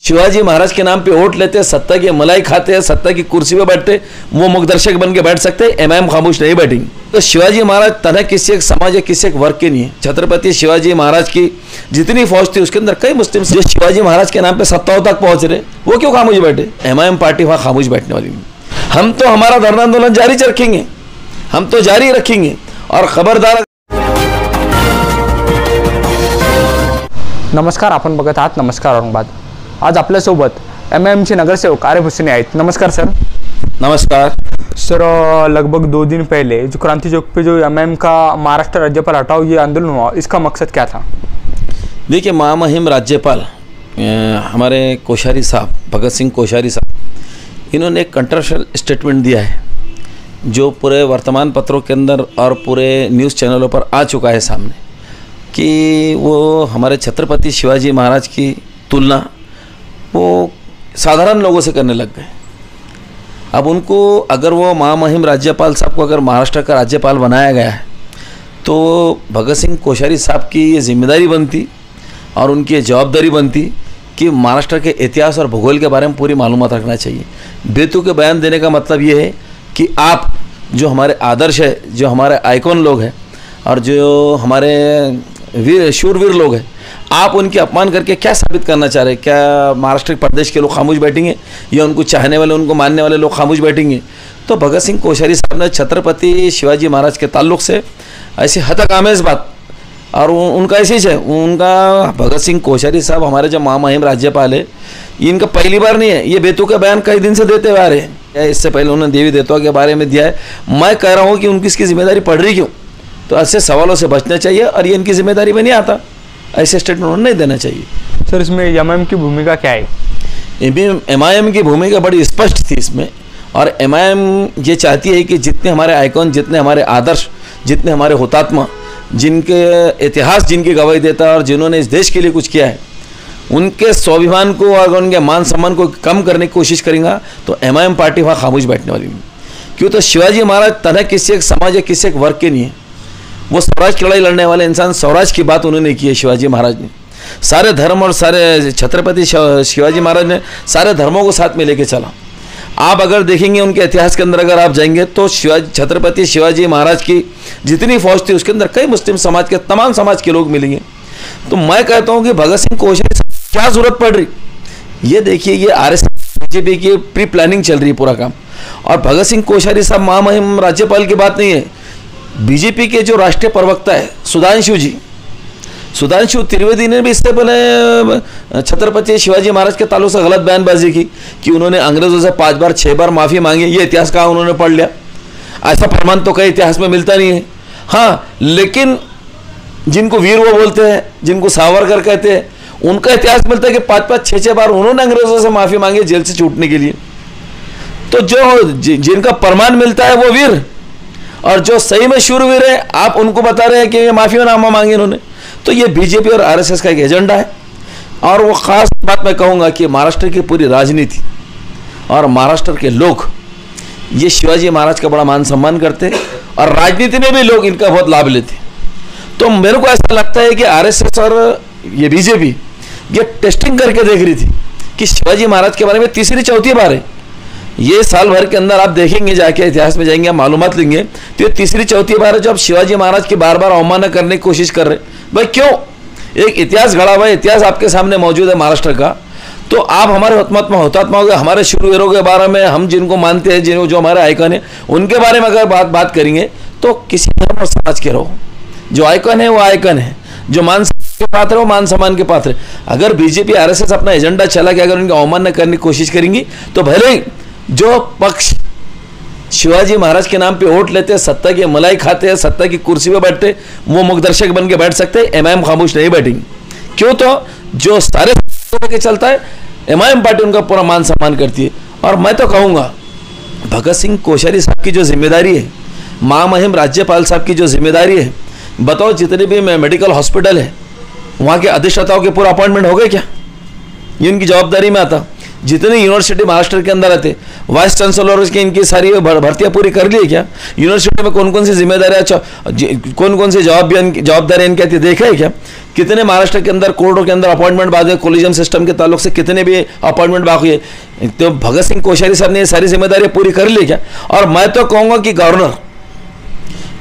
शिवाजी महाराज के नाम पे वोट लेते, सत्ता की मलाई खाते हैं, सत्ता की कुर्सी पे बैठते, वो मुखदर्शक बन के बैठ सकते हैं, एमआईएम खामोश नहीं बैठेंगे। तो शिवाजी महाराज तरह किसी एक समाज या किसी एक वर्ग के नहीं है। छत्रपति शिवाजी महाराज की जितनी फौज थी उसके अंदर कई मुस्लिम जो शिवाजी महाराज के नाम पे सत्ताओं तक पहुंच रहे, वो क्यों खामोश बैठे? एमआईएम पार्टी वहां खामोश बैठने वाली नहीं। हम तो हमारा धरना आंदोलन जारी रखेंगे, हम तो जारी रखेंगे। और खबरदार। नमस्कार, आपण बघत आहात नमस्कार औरंगाबाद। आज आपल्यासोबत एमआईएमचे नगरसेवक आरिफ हुसैन आहेत। नमस्कार सर। नमस्कार सर, लगभग 2 दिन पहले जो क्रांति चौक पे जो एमआईएम का महाराष्ट्र राज्यपाल हटाओ ये आंदोलन हुआ, इसका मकसद क्या था? देखिए, महामहिम राज्यपाल हमारे कोश्यारी साहब, भगत सिंह कोश्यारी साहब, इन्होंने एक कंट्रोवर्शियल स्टेटमेंट दिया है जो पूरे वर्तमान पत्रों के अंदर और पूरे न्यूज़ चैनलों पर आ चुका है सामने, कि वो हमारे छत्रपति शिवाजी महाराज की तुलना वो साधारण लोगों से करने लग गए। अब उनको, अगर वो महामहिम राज्यपाल साहब को अगर महाराष्ट्र का राज्यपाल बनाया गया है तो भगत सिंह कोश्यारी साहब की ये जिम्मेदारी बनती और उनकी ये जवाबदारी बनती कि महाराष्ट्र के इतिहास और भूगोल के बारे में पूरी मालूमात रखना चाहिए। बेतुके बयान देने का मतलब ये है कि आप जो हमारे आदर्श है, जो हमारे आइकॉन लोग हैं और जो हमारे वीर शूरवीर लोग हैं, आप उनके अपमान करके क्या साबित करना चाह रहे हैं? क्या महाराष्ट्र प्रदेश के लोग खामोश बैठेंगे या उनको चाहने वाले, उनको मानने वाले लोग खामोश बैठेंगे? तो भगत सिंह कोश्यारी साहब ने छत्रपति शिवाजी महाराज के ताल्लुक से ऐसी हतकामेज बात, और उनका ऐसी है, उनका भगत सिंह कोश्यारी साहब हमारे जो महामहिम राज्यपाल है, इनका पहली बार नहीं है, ये बेतुका बयान कई दिन से देते हुए आ रहे हैं। इससे पहले उन्होंने देवी देवताओं के बारे में दिया है। मैं कह रहा हूँ कि उनकी इसकी जिम्मेदारी पड़ रही क्यों? तो ऐसे सवालों से बचना चाहिए और ये इनकी जिम्मेदारी में नहीं आता, ऐसे स्टेटमेंट नहीं देना चाहिए। सर, इसमें एमआईएम की भूमिका क्या है? एमआईएम की भूमिका बड़ी स्पष्ट थी इसमें, और एमआईएम ये चाहती है कि जितने हमारे आइकॉन, जितने हमारे आदर्श, जितने हमारे हुतात्मा, जिनके इतिहास जिनकी गवाही देता है और जिन्होंने इस देश के लिए कुछ किया है, उनके स्वाभिमान को और उनके मान सम्मान को कम करने की कोशिश करेंगे तो एमआईएम पार्टी वहाँ खामोश बैठने वाली नहीं। क्यों? तो शिवाजी महाराज तरह किसी एक समाज या किसी एक वर्ग के नहीं है। वो स्वराज की लड़ाई लड़ने वाले इंसान, स्वराज की बात उन्होंने की है शिवाजी महाराज ने। सारे धर्म और सारे छत्रपति शिवाजी महाराज ने सारे धर्मों को साथ में लेके चला। आप अगर देखेंगे उनके इतिहास के अंदर अगर आप जाएंगे तो छत्रपति शिवाजी महाराज की जितनी फौज थी उसके अंदर कई मुस्लिम समाज के, तमाम समाज के लोग मिलेंगे। तो मैं कहता हूँ कि भगत सिंह कोश्यारी क्या जरूरत पड़ रही? ये देखिए, ये आरएसएस बीजेपी की प्री प्लानिंग चल रही है पूरा काम। और भगत सिंह कोश्यारी साहब महामहिम राज्यपाल की बात नहीं है। बीजेपी के जो राष्ट्रीय प्रवक्ता है सुधांशु त्रिवेदी ने भी इससे पहले छत्रपति शिवाजी महाराज के ताल्लुक से गलत बयानबाजी की कि उन्होंने अंग्रेजों से 5 बार 6 बार माफ़ी मांगी। ये इतिहास कहाँ उन्होंने पढ़ लिया? ऐसा प्रमाण तो कई इतिहास में मिलता नहीं है। हाँ, लेकिन जिनको वीर वो बोलते हैं, जिनको सावरकर कहते हैं, उनका इतिहास मिलता है कि 5-5 6-6 बार उन्होंने अंग्रेजों से माफ़ी मांगी जेल से छूटने के लिए। तो जो जिनका प्रमाण मिलता है वो वीर, और जो सही में शूरवीर है आप उनको बता रहे हैं कि ये माफीनामा मांगे इन्होंने। तो ये बीजेपी और आरएसएस का एक एजेंडा है। और वो खास बात मैं कहूँगा कि महाराष्ट्र की पूरी राजनीति और महाराष्ट्र के लोग ये शिवाजी महाराज का बड़ा मान सम्मान करते और राजनीति में भी लोग इनका बहुत लाभ लेते। तो मेरे को ऐसा लगता है कि आरएसएस और ये बीजेपी ये टेस्टिंग करके देख रही थी कि शिवाजी महाराज के बारे में तीसरी चौथी बार है। ये साल भर के अंदर आप देखेंगे, जाके इतिहास में जाएंगे, आप मालूमात लेंगे तो ये तीसरी चौथी बार है जो आप शिवाजी महाराज की बार बार अवमानना करने की कोशिश कर रहे। भाई क्यों? एक इतिहास गढ़ा हुआ है, इतिहास आपके सामने मौजूद है महाराष्ट्र का। तो आप हमारे हुतात्माओं के, हमारे शूरवीरों के बारे में, हम जिनको मानते हैं, जो हमारे आइकन है, उनके बारे में अगर बात करेंगे तो किसी धर्म और समाज के रहो, जो आइकन है वो आइकन है, जो मान के पात्र है वो मान सम्मान के पात्र है। अगर बीजेपी आरएसएस अपना एजेंडा चला कि अगर उनकी अवमानना करने की कोशिश करेंगी तो भले ही जो पक्ष शिवाजी महाराज के नाम पे वोट लेते, सत्ता की मलाई खाते हैं, सत्ता की कुर्सी पे बैठते, वो मुखदर्शक बन के बैठ सकते हैं, एमआईएम खामोश नहीं बैठेंगे। क्यों? तो जो सारे के चलता है एमआईएम पार्टी उनका पूरा मान सम्मान करती है। और मैं तो कहूँगा भगत सिंह कोश्यारी साहब की जो जिम्मेदारी है, महामहिम राज्यपाल साहब की जो जिम्मेदारी है, बताओ जितने भी मेडिकल हॉस्पिटल है वहाँ के अधिष्ठाताओं के पूरा अपॉइंटमेंट हो गए क्या? ये उनकी जवाबदारी में आता। जितनी यूनिवर्सिटी महाराष्ट्र के अंदर आते वाइस चांसलर की इनकी सारी भर्तियाँ पूरी कर ली है क्या? यूनिवर्सिटी में कौन कौन सी जिम्मेदारियाँ कौन कौन सी जवाबदारियाँ इनकी आती देखा है क्या? कितने महाराष्ट्र के अंदर कोर्टों के अंदर अपॉइंटमेंट बाद है, कोलिजियम सिस्टम के ताल्लुक से कितने भी अपॉइंटमेंट बाकी है? तो भगत सिंह कोश्यारी साहब ने ये सारी जिम्मेदारियाँ पूरी कर ली क्या? और मैं तो कहूँगा कि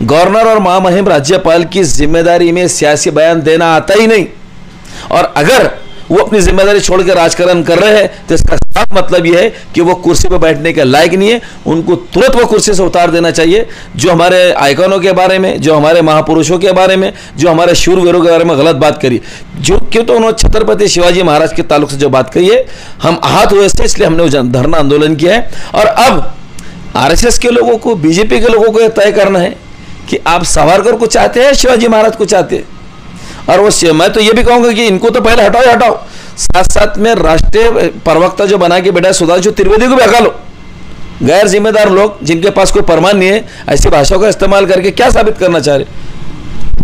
गवर्नर और महामहिम राज्यपाल की जिम्मेदारी में सियासी बयान देना आता ही नहीं, और अगर वो अपनी जिम्मेदारी छोड़ के राजकारण कर रहे हैं तो इसका साफ मतलब यह है कि वो कुर्सी पर बैठने के लायक नहीं है। उनको तुरंत वो कुर्सी से उतार देना चाहिए। जो हमारे आइकॉनों के बारे में, जो हमारे महापुरुषों के बारे में, जो हमारे शूरवीरों के बारे में गलत बात करी, जो क्यों तो उन्होंने छत्रपति शिवाजी महाराज के ताल्लुक से जो बात कही है, हम आहत हुए थे, इसलिए हमने वो धरना आंदोलन किया है। और अब RSS के लोगों को, BJP के लोगों को यह तय करना है कि आप सावरकर को चाहते हैं, शिवाजी महाराज को चाहते हैं। और वो मैं तो ये भी कहूंगा कि इनको तो पहले हटाओ, साथ साथ में राष्ट्रीय प्रवक्ता जो बना के बैठा है सुधांशु त्रिवेदी को भी हटा लो। गैर जिम्मेदार लोग जिनके पास कोई प्रमाण नहीं है, ऐसी भाषाओं का इस्तेमाल करके क्या साबित करना चाह रहे?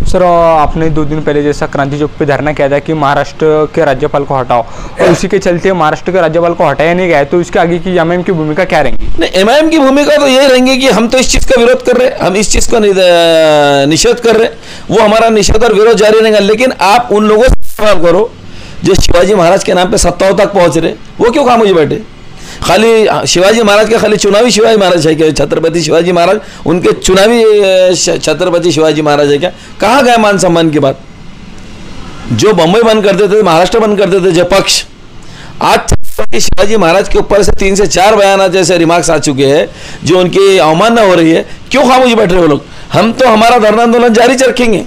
सर, आपने 2 दिन पहले जैसा क्रांति चौक पे धरना किया था कि महाराष्ट्र के राज्यपाल को हटाओ, और उसी के चलते महाराष्ट्र के राज्यपाल को हटाया नहीं गया, तो इसके आगे की MIM की भूमिका क्या रहेंगी? नहीं, MIM की भूमिका तो यही रहेंगी कि हम तो इस चीज़ का विरोध कर रहे हैं, हम इस चीज़ का निषेध कर रहे हैं, वो हमारा निषेध और विरोध जारी रहेगा। लेकिन आप उन लोगों से सवाल करो जो शिवाजी महाराज के नाम पे सत्ताओं तक पहुंच रहे, वो क्यों खामोश बैठे? खाली शिवाजी महाराज के खाली चुनावी शिवाजी महाराज है क्या? छत्रपति शिवाजी महाराज उनके चुनावी छत्रपति शिवाजी महाराज है क्या? कहाँ गए मान सम्मान की बात? जो बम्बई बंद करते थे, महाराष्ट्र बंद करते थे जो पक्ष, आज छत्रपति शिवाजी महाराज के ऊपर से 3 से 4 बयान जैसे रिमार्क्स आ चुके हैं जो उनकी अवमानना हो रही है। क्यों खामोश बैठ रहे हो लोग? हम तो हमारा धरना आंदोलन जारी रखेंगे,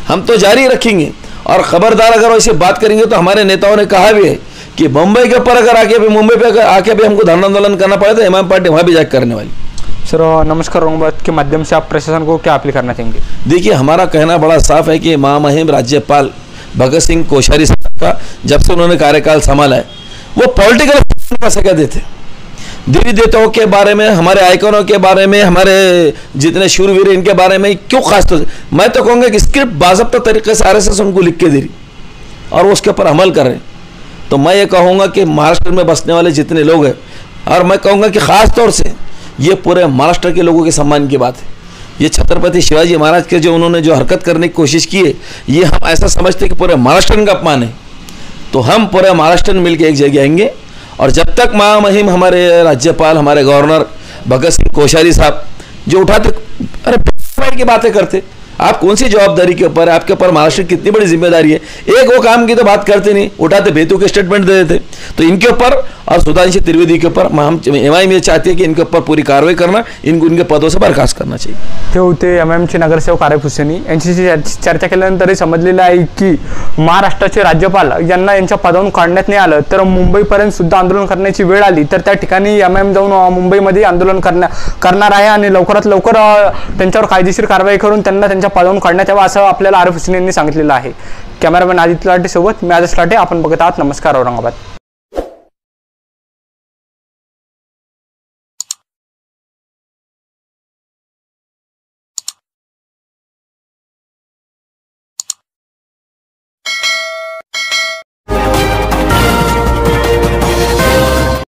हम तो जारी रखेंगे। और खबरदार अगर वैसे बात करेंगे तो हमारे नेताओं ने कहा भी है कि मुंबई के ऊपर अगर आके भी, मुंबई पे आके भी हमको धरना आंदोलन करना पड़े तो MIM पार्टी वहाँ भी जाकर करने वाली। सर, नमस्कार, औरंगाबाद के माध्यम से आप प्रशासन को क्या अपील करना चाहेंगे? देखिए, हमारा कहना बड़ा साफ है कि महामहिम राज्यपाल भगत सिंह कोश्यारी साहब का जब से उन्होंने कार्यकाल संभाला है, वो पॉलिटिकल का सका देते, देवी देवताओं के बारे में, हमारे आइकॉनों के बारे में, हमारे जितने शूरवीर इनके बारे में क्यों खास तो मैं तो कहूँगा कि स्क्रिप्ट बाज़ाब्ता तरीके से RSS उनको लिख के दे रही और वो उसके ऊपर अमल कर रहे हैं। तो मैं ये कहूँगा कि महाराष्ट्र में बसने वाले जितने लोग हैं, और मैं कहूँगा कि ख़ास तौर से ये पूरे महाराष्ट्र के लोगों के सम्मान की बात है। ये छत्रपति शिवाजी महाराज के जो उन्होंने जो हरकत करने की कोशिश की है, ये हम ऐसा समझते हैं कि पूरे महाराष्ट्र का अपमान है। तो हम पूरे महाराष्ट्र में मिलकर एक जगह आएंगे, और जब तक महामहिम हमारे राज्यपाल, हमारे गवर्नर भगत सिंह कोश्यारी साहब जो उठाते, अरे की बातें करते, आप कौन सी जवाबदारी के ऊपर है? आपके ऊपर महाराष्ट्र की कितनी बड़ी जिम्मेदारी है? एक वो काम की तो बात करते नहीं, उठाते बेतु के स्टेटमेंट दे देते। तो इनके ऊपर और सुधांशु त्रिवेदी के ऊपर हम MIM ये चाहते हैं कि इनके ऊपर पूरी कार्रवाई करना, इनको इनके पदों से बर्खास्त करना चाहिए। ते होते MIMचे नगरसेवक आरिफ हुसेनी यांची चर्चा केल्यानंतर समजलेलं आहे की महाराष्ट्राचे राज्यपाल यांना यांच्या पदावरून काढण्यात नाही आलं तर मुंबईपर्यंत सुद्धा आंदोलन करण्याची वेळ आली तर त्या ठिकाणी MIM जाऊन मुंबईमध्ये आंदोलन करणार आहे आणि लवकरात लवकर त्यांच्यावर कायदेशीर कारवाई करून त्यांना त्यांच्या पदावरून काढण्यात यावं असं आपल्याला आरिफ हुसेनी यांनी सांगितलेलं आहे। कॅमेरामॅन आदित्य लाटे सोबत मी आदेश लाटे, आपण बघत आहात नमस्कार औरंगाबाद।